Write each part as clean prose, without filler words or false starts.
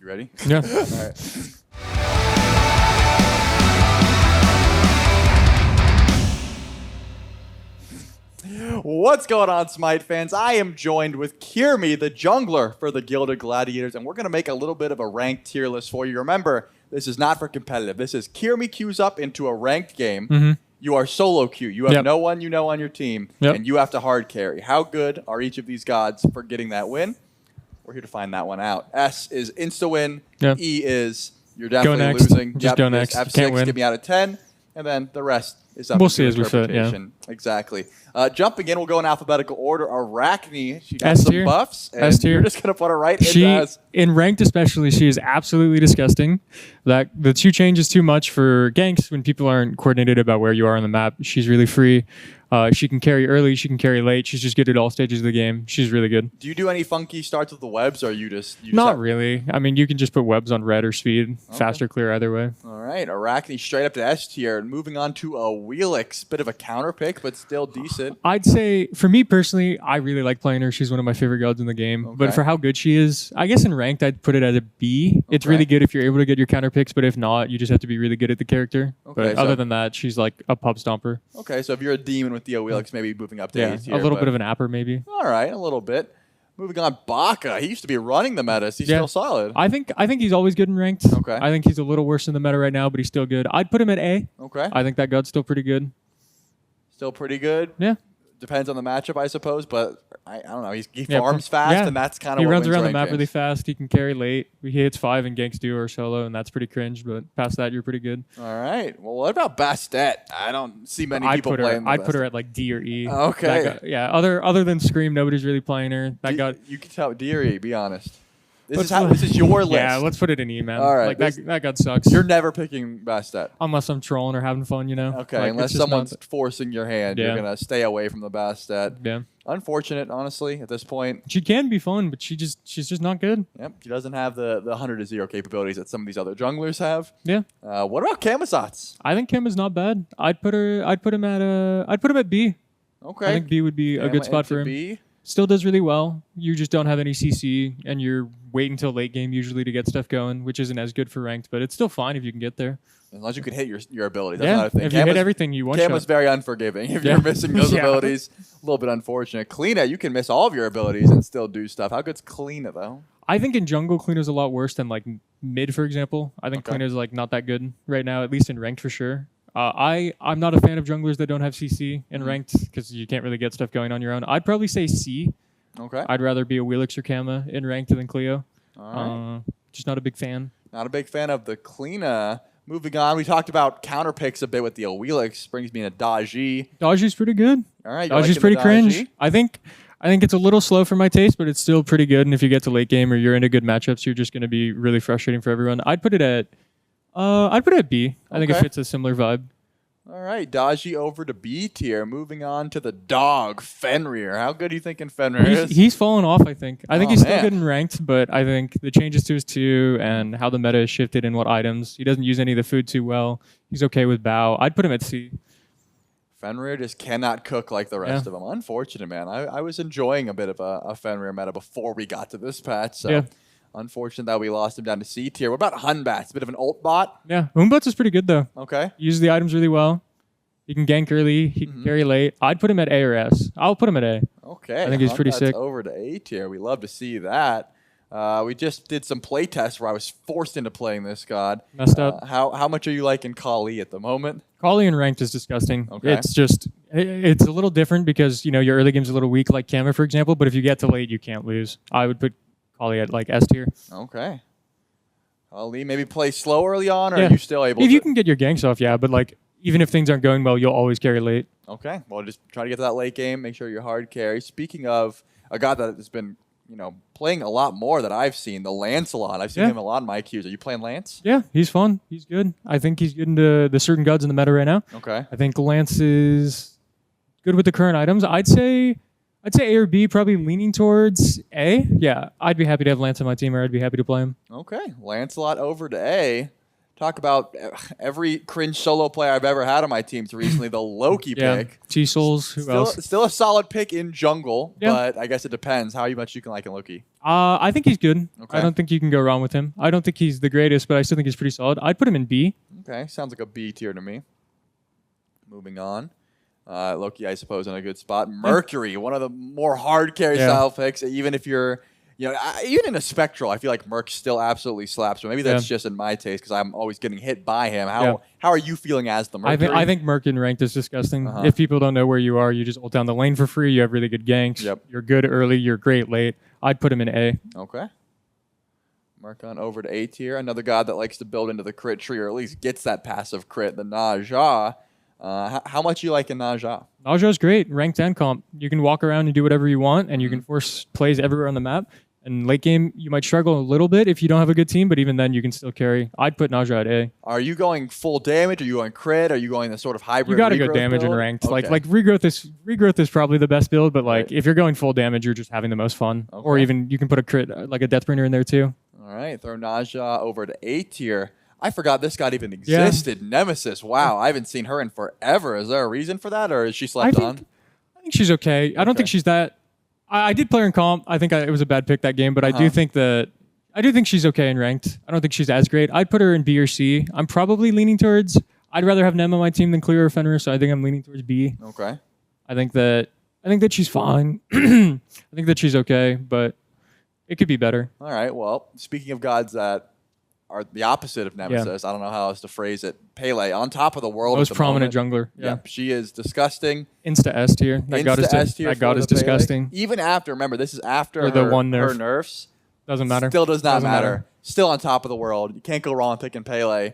ready? Yeah. All right. What's going on, Smite fans? I am joined with Kyrmi, the jungler for the Gilded Gladiators, and we're going to make a little bit of a ranked tier list for you. Remember, this is not for competitive. This is Kyrmi queues up into a ranked game. Mm-hmm. You are solo queue. You have Yep. no one you know on your team, Yep. and you have to hard carry. How good are each of these gods for getting that win? We're here to find that one out. S is insta-win. Yep. E is you're definitely next. losing. Just go next. F6, Can't win. get me out of 10. And then the rest is up We'll to see as we fit, interpretation. Exactly. Jumping in, we'll go in alphabetical order. Arachne, she got S some tier. buffs. And S tier. you're just going to put her right She, into S. in ranked especially, she is absolutely disgusting. That the 2 change is too much for ganks when people aren't coordinated about where you are on the map. She's really free. She can carry early. She can carry late. She's just good at all stages of the game. She's really good. Do you do any funky starts with the webs, or are you just Not really. I mean, you can just put webs on red or speed. Okay. Fast or clear either way. All right, Arachne straight up to S tier. Moving on to a Wheelix. Bit of a counter pick, but still decent. I'd say, for me personally, I really like playing her. She's one of my favorite gods in the game. Okay. But for how good she is, I guess in ranked, I'd put it at a B. It's Okay. really good if you're able to get your counter picks, but if not, you just have to be really good at the character. Okay, But so- other than that, she's like a pub stomper. Okay, so if you're a demon with the Wheelix, maybe moving up to Yeah, A tier. a little but- bit of an apper maybe. All right, a little bit. Moving on, Bacca. He used to be running the metas. He's Yeah. still solid. I think he's always good in ranked. Okay. I think he's a little worse in the meta right now, but he's still good. I'd put him at A. Okay. I think that god's still pretty good. Still pretty good. Yeah. Depends on the matchup, I suppose, but I don't know. He Yeah, farms fast, yeah. and that's kind of He what runs wins around the ranked map games. really fast. He can carry late. He hits 5 and ganks duo or solo, and that's pretty cringe. But past that, you're pretty good. All right. Well, what about Bastet? I don't see many people I'd playing. put her at like D or E. Okay. That guy- yeah. Other than Scream, nobody's really playing her. That got. You can tell, Deary. Be honest. This Let's is how. put- This is your list. Yeah, let's put it in E, man. All right, Like this- that god sucks. You're never picking Bastet. Unless I'm trolling or having fun, you know. Okay, Like, unless it's just someone's not- forcing your hand, Yeah. you're gonna stay away from the Bastet. Yeah. Unfortunate, honestly, at this point. She can be fun, but she's just not good. Yep, she doesn't have the 100-0 capabilities that some of these other junglers have. Yeah. What about Camisats? I think Kim is not bad. I'd put him at B. Okay, I think B would be a Kama good spot into for him. B. Still does really well. You just don't have any CC, and you're waiting until late game usually to get stuff going, which isn't as good for ranked, but it's still fine if you can get there. As long as you can hit your abilities. That's Yeah, another thing. if you hit everything, you one Cam was shot. very unforgiving. If Yeah. you're missing those Yeah. abilities, a little bit unfortunate. Kleena, you can miss all of your abilities and still do stuff. How good's Kleena, though? I think in jungle, Cleana's a lot worse than like mid, for example. I think Okay. Cleana's like not that good right now, at least in ranked for sure. I'm not a fan of junglers that don't have CC in ranked because you can't really get stuff going on your own. I'd probably say C. Okay. I'd rather be a Wheelix or Kama in ranked than Cleo. All right. Just not a big fan. Not a big fan of the Kleena. Moving on, we talked about counter picks a bit with the Wheelix. Brings me to Daji. Daji's pretty good. All right. you Daji's liking pretty the cringe. Daji? I think it's a little slow for my taste, but it's still pretty good. And if you get to late game or you're into good matchups, you're just going to be really frustrating for everyone. I'd put it at B. I think it Okay. fits a similar vibe. All right. Daji over to B tier. Moving on to the dog, Fenrir. How good are you thinking Fenrir is? He's fallen off, I think. I think Oh, he's still man. good in ranked, but I think the changes to his 2 and how the meta has shifted in what items. He doesn't use any of the food too well. He's okay with bow. I'd put him at C. Fenrir just cannot cook like the rest of them. Unfortunate, man. I was enjoying a bit of a Fenrir meta before we got to this patch. So Yeah. unfortunate that we lost him down to C tier. What about Hunbats? A bit of an ult bot? Yeah, Umbut's is pretty good, though. Okay. He uses the items really well. He can gank early. He can carry late. I'd put him at A or S. I'll put him at A. Okay. I think he's pretty Hunbats sick. over to A tier. We love to see that. We just did some play tests where I was forced into playing this god. Messed up. How much are you liking Kali at the moment? Kali in ranked is disgusting. Okay. It's just, it's a little different because, your early game's a little weak, like Kama, for example, but if you get to late, you can't lose. I would put Kali at like S tier. Okay. Kali, maybe play slow early on, or Yeah. are you still able If to? you can get your ganks off, yeah, but like, even if things aren't going well, you'll always carry late. Okay. Well, just try to get to that late game. Make sure you're hard carry. Speaking of a god that has been, playing a lot more that I've seen, the Lancelot. I've seen Yeah. him a lot in my queues. Are you playing Lance? Yeah, he's fun. He's good. I think he's good into the certain gods in the meta right now. Okay. I think Lance is good with the current items. I'd say A or B, probably leaning towards A. Yeah, I'd be happy to have Lance on my team, or I'd be happy to play him. Okay. Lancelot over to A. talk about every cringe solo player I've ever had on my teams recently, the Loki pick. T-Souls, who else? Still a solid pick in jungle, Yeah. but I guess it depends how much you can like in Loki. I think he's good. Okay. I don't think you can go wrong with him. I don't think he's the greatest, but I still think he's pretty solid. I'd put him in B. Okay, sounds like a B tier to me. Moving on. Loki, I suppose, in a good spot. Mercury, one of the more hard carry style picks, even if you're... even in a Spectral, I feel like Merc still absolutely slaps. But maybe that's just in my taste because I'm always getting hit by him. How are you feeling as the Mercury? I think Merc in ranked is disgusting. If people don't know where you are, you just ult down the lane for free. You have really good ganks. Yep. You're good early. You're great late. I'd put him in A. Okay. Merc on over to A tier. Another god that likes to build into the crit tree, or at least gets that passive crit, the Naja. How much you like in Naja? Naja's great. Ranked and comp. You can walk around and do whatever you want, and you can force plays everywhere on the map. And late game, you might struggle a little bit if you don't have a good team, but even then, you can still carry. I'd put Naja at A. Are you going full damage? Are you going crit? Are you going the sort of hybrid? You got to go regrowth damage build? and ranked. Okay. Like regrowth is probably the best build, but like if you're going full damage, you're just having the most fun. Okay. Or even you can put a crit like a Deathbringer in there too. All right, throw Naja over to A tier. I forgot this god even existed. Nemesis. Wow, I haven't seen her in forever. Is there a reason for that, or is she slept on? I think she's okay. I don't think she's that. I did play her in comp. I think it was a bad pick that game, but I do think she's okay in ranked. I don't think she's as great. I'd put her in B or C. I'm probably leaning towards. I'd rather have Nem on my team than Clear or Fenrir, so I think I'm leaning towards B. Okay. I think that she's fine. I think that she's okay, but it could be better. All right. Well, speaking of gods that are the opposite of Nemesis, I don't know how else to phrase it. Pele, on top of the world. Most prominent jungler. Yep, she is disgusting. Insta S tier. That god is disgusting. Even after, remember, this is after or her, the one nerf. her nerfs. Doesn't matter. Still does not matter. Still on top of the world. You can't go wrong picking Pele.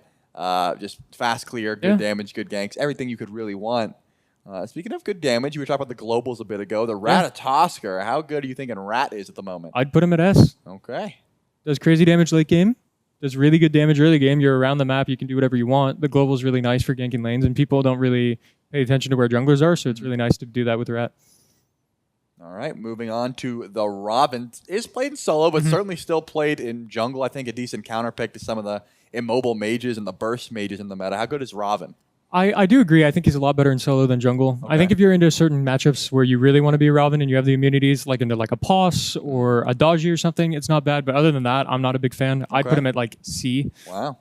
Just fast clear, good damage, good ganks, everything you could really want. Speaking of good damage, you were talking about the globals a bit ago. The Ratatosker, how good are you thinking Rat is at the moment? I'd put him at S. Okay. Does crazy damage late game. Does really good damage early game. You're around the map. You can do whatever you want. The global's really nice for ganking lanes, and people don't really pay attention to where junglers are, so it's really nice to do that with Rat. All right, moving on to the Robin. Is played in solo, but certainly still played in jungle. I think a decent counter pick to some of the immobile mages and the burst mages in the meta. How good is Robin? I do agree. I think he's a lot better in solo than jungle. Okay. I think if you're into certain matchups where you really want to be a Robin and you have the immunities, like into like a Pos or a Dodgy or something, it's not bad. But other than that, I'm not a big fan. I'd put him at like C. Wow.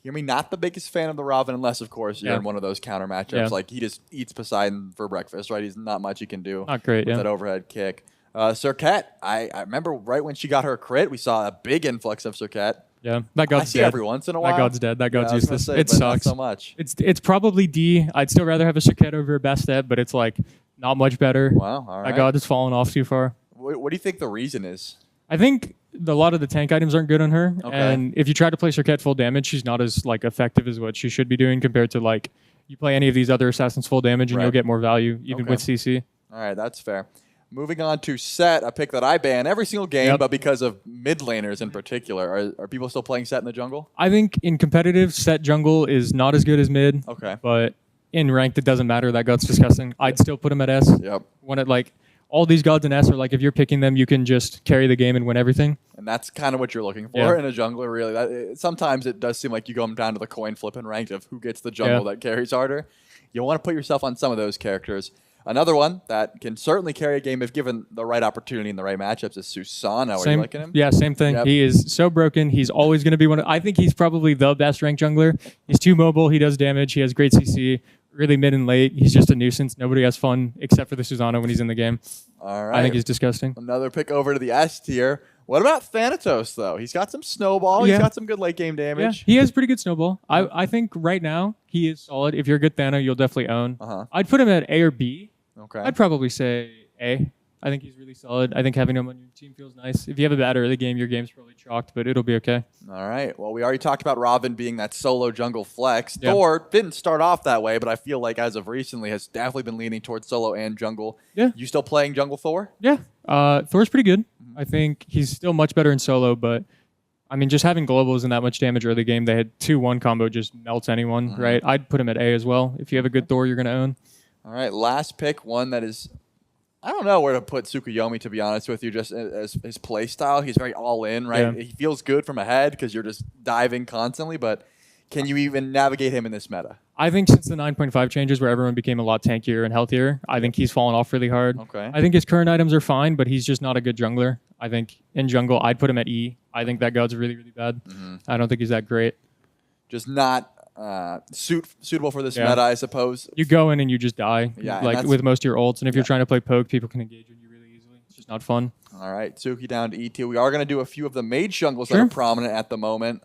Kyrmi, not the biggest fan of the Robin unless, of course, you're in one of those counter matchups. Like he just eats Poseidon for breakfast, right? He's not much he can do Not great, with that overhead kick. Serket, I remember right when she got her crit, we saw a big influx of Serket. Yeah, that god's I see dead. every once in a while. That god's dead. That god's useless. Say, it sucks. Not so much. It's probably D. I'd still rather have a Serket over a Bastet, but it's like not much better. Wow, all right. That god has fallen off too far. What do you think the reason is? I think a lot of the tank items aren't good on her, Okay. and if you try to play Serket full damage, she's not as like effective as what she should be doing compared to like you play any of these other assassins full damage and you'll get more value even with CC. All right, that's fair. Moving on to Sett, a pick that I ban every single game, but because of mid laners in particular. Are people still playing Sett in the jungle? I think in competitive, Sett jungle is not as good as mid. Okay. But in ranked, it doesn't matter. That god's disgusting. I'd still put him at S. Yep. When it like all these gods in S are like if you're picking them, you can just carry the game and win everything. And that's kind of what you're looking for in a jungler, really. Sometimes it does seem like you go down to the coin flip and ranked of who gets the jungle that carries harder. You want to put yourself on some of those characters. Another one that can certainly carry a game if given the right opportunity and the right matchups is Susano. Are you liking him? Yeah, same thing. Yep. He is so broken. He's always going to be one of... I think he's probably the best ranked jungler. He's too mobile. He does damage. He has great CC. Really mid and late. He's just a nuisance. Nobody has fun except for the Susano when he's in the game. All right. I think he's disgusting. Another pick over to the S tier. What about Thanatos, though? He's got some snowball. He's got some good late game damage. Yeah, he has pretty good snowball. I think right now he is solid. If you're a good Thana, you'll definitely own. I'd put him at A or B. Okay. I'd probably say A. I think he's really solid. I think having him on your team feels nice. If you have a bad early game, your game's probably chalked, but it'll be okay. All right. Well, we already talked about Robin being that solo jungle flex. Thor didn't start off that way, but I feel like as of recently has definitely been leaning towards solo and jungle. Yeah. You still playing jungle Thor? Yeah. Thor's pretty good. I think he's still much better in solo, but I mean, just having globals and that much damage early game, they had 2-1 combo just melts anyone, right? I'd put him at A as well. If you have a good Thor, you're going to own. All right, last pick, one that is I don't know where to put Tsukuyomi, to be honest with you, just as his play style. He's very all in, right? Yeah. He feels good from ahead because you're just diving constantly, but can you even navigate him in this meta? I think since the 9.5 changes where everyone became a lot tankier and healthier, I think he's fallen off really hard. Okay. I think his current items are fine, but he's just not a good jungler. I think in jungle, I'd put him at E. I think that god's really, really bad. I don't think he's that great. Just not suitable for this meta, I suppose. You go in and you just die, like with most of your ults. And if you're trying to play poke, people can engage with you really easily. It's just not fun. All right, Tsuki down to E2. We are going to do a few of the mage jungles that are prominent at the moment.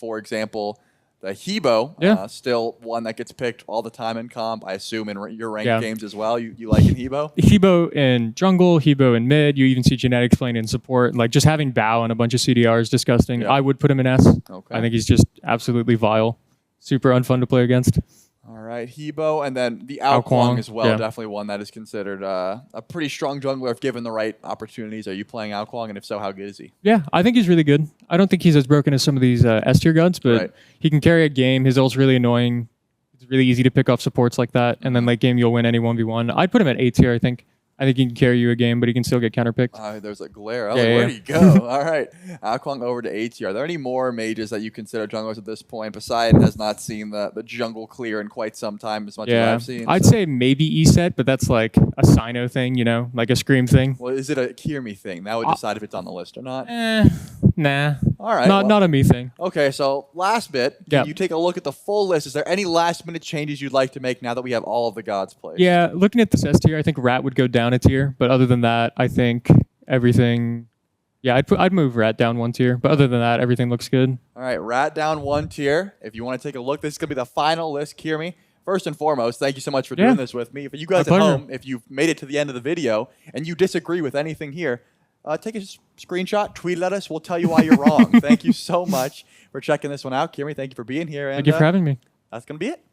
For example, the Hebo, still one that gets picked all the time in comp. I assume in your ranked games as well. You like in Hebo? Hebo in jungle, Hebo in mid. You even see genetics playing in support. Like just having Bow and a bunch of CDR is disgusting. I would put him in S. I think he's just absolutely vile. Super unfun to play against. All right, Hebo, and then the Aokwang as well. Definitely one that is considered a pretty strong jungler if given the right opportunities. Are you playing Aokwang, and if so, how good is he? Yeah, I think he's really good. I don't think he's as broken as some of these S tier gods, but he can carry a game. His ult's really annoying. It's really easy to pick off supports like that, and then late game you'll win any 1v1. I'd put him at A tier, I think. I think he can carry you a game, but he can still get counterpicked. There's a glare. Where do you go? All right. Aokwang over to AT. Are there any more mages that you consider junglers at this point? Poseidon has not seen the jungle clear in quite some time as much as I've seen. I'd say maybe Sett, but that's like a Sino thing, you know, like a Scream thing. Well, is it a Kyrmi thing? That would decide if it's on the list or not. Nah. All right. Not a me thing. Okay, so last bit. Can you take a look at the full list? Is there any last-minute changes you'd like to make now that we have all of the gods placed? Yeah, looking at this S tier, I think Rat would go down a tier, but other than that, I think everything. Yeah, I'd move Rat down 1 tier, but other than that, everything looks good. All right, Rat down 1 tier. If you want to take a look, this is gonna be the final list, Kyrmi. First and foremost, thank you so much for doing this with me. If you guys at home, if you've made it to the end of the video and you disagree with anything here, take a screenshot, tweet it at us. We'll tell you why you're wrong. Thank you so much for checking this one out, Kyrmi. Thank you for being here. And, thank you for having me. That's gonna be it.